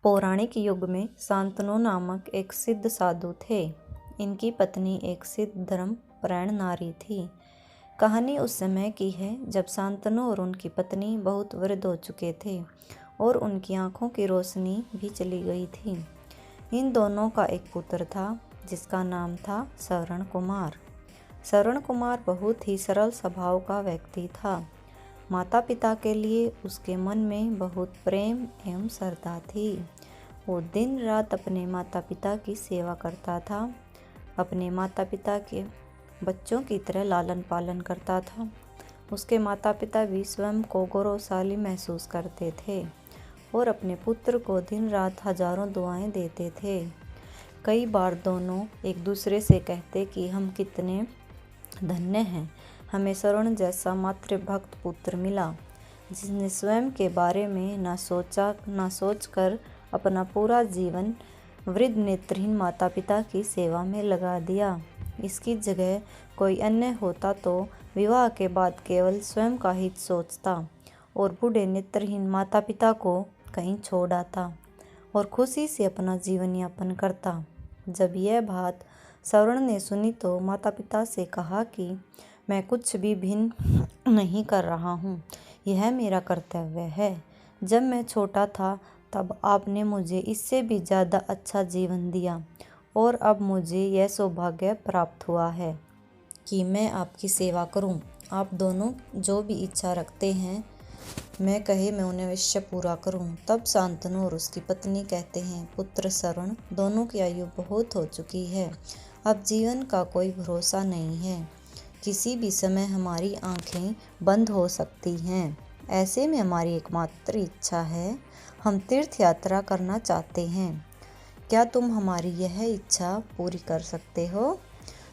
पौराणिक युग में शांतनु नामक एक सिद्ध साधु थे। इनकी पत्नी एक सिद्ध धर्मपरायण नारी थी। कहानी उस समय की है जब शांतनु और उनकी पत्नी बहुत वृद्ध हो चुके थे और उनकी आंखों की रोशनी भी चली गई थी। इन दोनों का एक पुत्र था जिसका नाम था श्रवण कुमार। श्रवण कुमार बहुत ही सरल स्वभाव का व्यक्ति था। माता पिता के लिए उसके मन में बहुत प्रेम एवं श्रद्धा थी। वो दिन रात अपने माता पिता की सेवा करता था, अपने माता पिता के बच्चों की तरह लालन पालन करता था। उसके माता पिता भी स्वयं को गौरवशाली महसूस करते थे और अपने पुत्र को दिन रात हजारों दुआएं देते थे। कई बार दोनों एक दूसरे से कहते कि हम कितने धन्य हैं, हमें श्रवण जैसा मातृभक्त पुत्र मिला जिसने स्वयं के बारे में न सोचकर अपना पूरा जीवन वृद्ध नेत्रहीन माता पिता की सेवा में लगा दिया। इसकी जगह कोई अन्य होता तो विवाह के बाद केवल स्वयं का हित सोचता और बूढ़े नेत्रहीन माता पिता को कहीं छोड़ आता और खुशी से अपना जीवन यापन करता। जब यह बात श्रवण ने सुनी तो माता पिता से कहा कि मैं कुछ भी भिन्न नहीं कर रहा हूँ, यह मेरा कर्तव्य है। जब मैं छोटा था तब आपने मुझे इससे भी ज़्यादा अच्छा जीवन दिया और अब मुझे यह सौभाग्य प्राप्त हुआ है कि मैं आपकी सेवा करूं। आप दोनों जो भी इच्छा रखते हैं मैं उन्हें अवश्य पूरा करूं। तब शांतनु और उसकी पत्नी कहते हैं, पुत्र श्रवण, दोनों की आयु बहुत हो चुकी है, अब जीवन का कोई भरोसा नहीं है, किसी भी समय हमारी आंखें बंद हो सकती हैं। ऐसे में हमारी एकमात्र इच्छा है, हम तीर्थ यात्रा करना चाहते हैं। क्या तुम हमारी यह इच्छा पूरी कर सकते हो?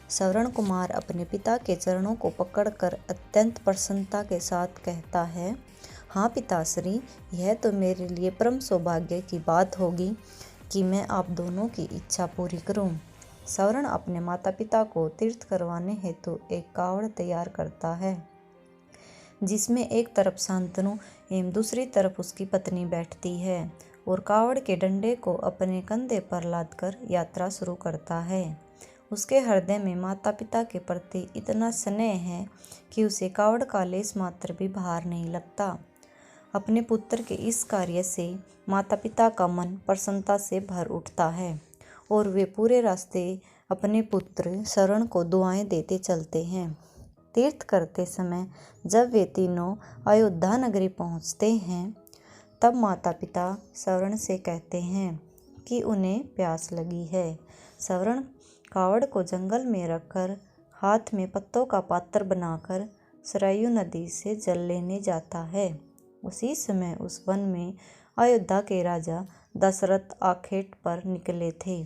श्रवण कुमार अपने पिता के चरणों को पकड़कर अत्यंत प्रसन्नता के साथ कहता है, हाँ पिताश्री, यह तो मेरे लिए परम सौभाग्य की बात होगी कि मैं आप दोनों की इच्छा पूरी करूं। श्रवण अपने माता पिता को तीर्थ करवाने हेतु एक कावड़ तैयार करता है जिसमें एक तरफ शांतनु एवं दूसरी तरफ उसकी पत्नी बैठती है और कावड़ के डंडे को अपने कंधे पर लादकर यात्रा शुरू करता है। उसके हृदय में माता पिता के प्रति इतना स्नेह है कि उसे कावड़ का लेस मात्र भी भार नहीं लगता। अपने पुत्र के इस कार्य से माता पिता का मन प्रसन्नता से भर उठता है और वे पूरे रास्ते अपने पुत्र श्रवण को दुआएं देते चलते हैं। तीर्थ करते समय जब वे तीनों अयोध्या नगरी पहुंचते हैं तब माता पिता श्रवण से कहते हैं कि उन्हें प्यास लगी है। श्रवण कावड़ को जंगल में रखकर हाथ में पत्तों का पात्र बनाकर सरयू नदी से जल लेने जाता है। उसी समय उस वन में अयोध्या के राजा दशरथ आखेट पर निकले थे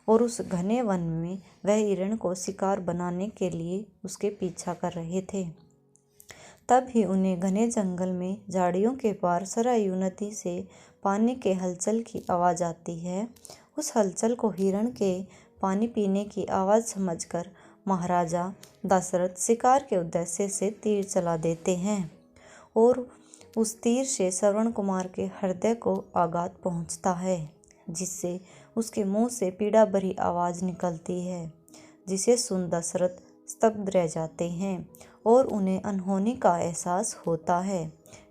और उस घने वन में वह हिरण को शिकार बनाने के लिए उसके पीछा कर रहे थे। तब ही उन्हें घने जंगल में झाड़ियों के पार सरयू नदी से पानी के हलचल की आवाज़ आती है। उस हलचल को हिरण के पानी पीने की आवाज़ समझकर महाराजा दशरथ शिकार के उद्देश्य से तीर चला देते हैं और उस तीर से श्रवण कुमार के हृदय को आघात पहुंचता है जिससे उसके मुंह से पीड़ा भरी आवाज़ निकलती है जिसे सुन दशरथ स्तब्ध रह जाते हैं और उन्हें अनहोनी का एहसास होता है।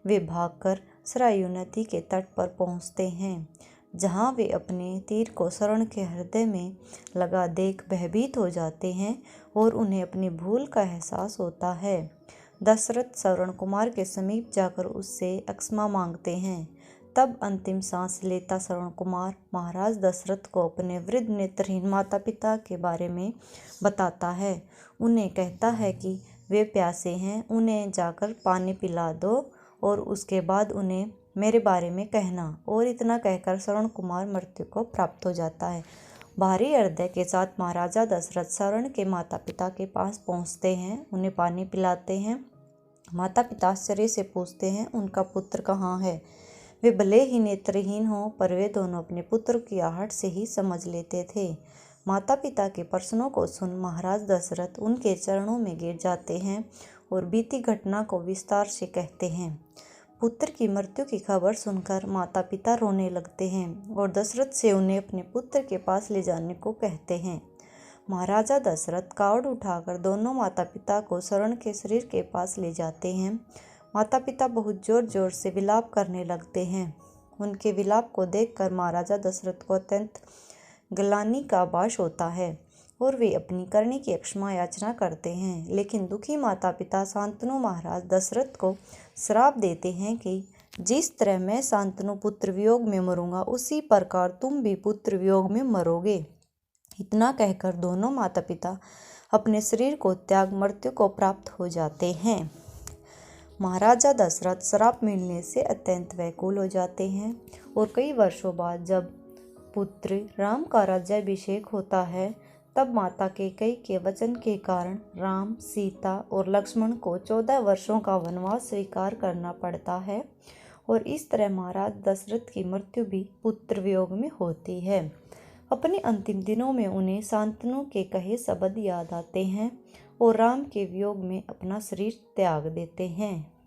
वे भागकर सरयू नदी के तट पर पहुंचते हैं जहां वे अपने तीर को श्रवण के हृदय में लगा देख भयभीत हो जाते हैं और उन्हें अपनी भूल का एहसास होता है। दशरथ श्रवण कुमार के समीप जाकर उससे क्षमा मांगते हैं। तब अंतिम सांस लेता श्रवण कुमार महाराज दशरथ को अपने वृद्ध नेत्रहीन माता पिता के बारे में बताता है। उन्हें कहता है कि वे प्यासे हैं, उन्हें जाकर पानी पिला दो और उसके बाद उन्हें मेरे बारे में कहना। और इतना कहकर श्रवण कुमार मृत्यु को प्राप्त हो जाता है। भारी हृदय के साथ महाराजा दशरथ श्रवण के माता पिता के पास पहुंचते हैं, उन्हें पानी पिलाते हैं। माता पिता आश्चर्य से पूछते हैं, उनका पुत्र कहाँ है? वे भले ही नेत्रहीन हों पर वे दोनों अपने पुत्र की आहट से ही समझ लेते थे। माता पिता के प्रश्नों को सुन महाराज दशरथ उनके चरणों में गिर जाते हैं और बीती घटना को विस्तार से कहते हैं। पुत्र की मृत्यु की खबर सुनकर माता पिता रोने लगते हैं और दशरथ से उन्हें अपने पुत्र के पास ले जाने को कहते हैं। महाराजा दशरथ कावड़ उठाकर दोनों माता पिता को शरण के शरीर के पास ले जाते हैं। माता पिता बहुत जोर जोर से विलाप करने लगते हैं। उनके विलाप को देखकर महाराजा दशरथ को अत्यंत ग्लानि का आभास होता है और वे अपनी करनी की क्षमा याचना करते हैं। लेकिन दुखी माता पिता शांतनु महाराज दशरथ को श्राप देते हैं कि जिस तरह मैं शांतनु पुत्र वियोग में मरूंगा उसी प्रकार तुम भी पुत्र वियोग में मरोगे। इतना कहकर दोनों माता पिता अपने शरीर को त्याग मृत्यु को प्राप्त हो जाते हैं। महाराजा दशरथ श्राप मिलने से अत्यंत व्याकुल हो जाते हैं और कई वर्षों बाद जब पुत्र राम का राज्याभिषेक होता है तब माता कैकेयी के वचन के कारण राम, सीता और लक्ष्मण को 14 वर्षों का वनवास स्वीकार करना पड़ता है और इस तरह महाराज दशरथ की मृत्यु भी पुत्र वियोग में होती है। अपने अंतिम दिनों में उन्हें शांतनु के कहे शब्द याद आते हैं और राम के वियोग में अपना शरीर त्याग देते हैं।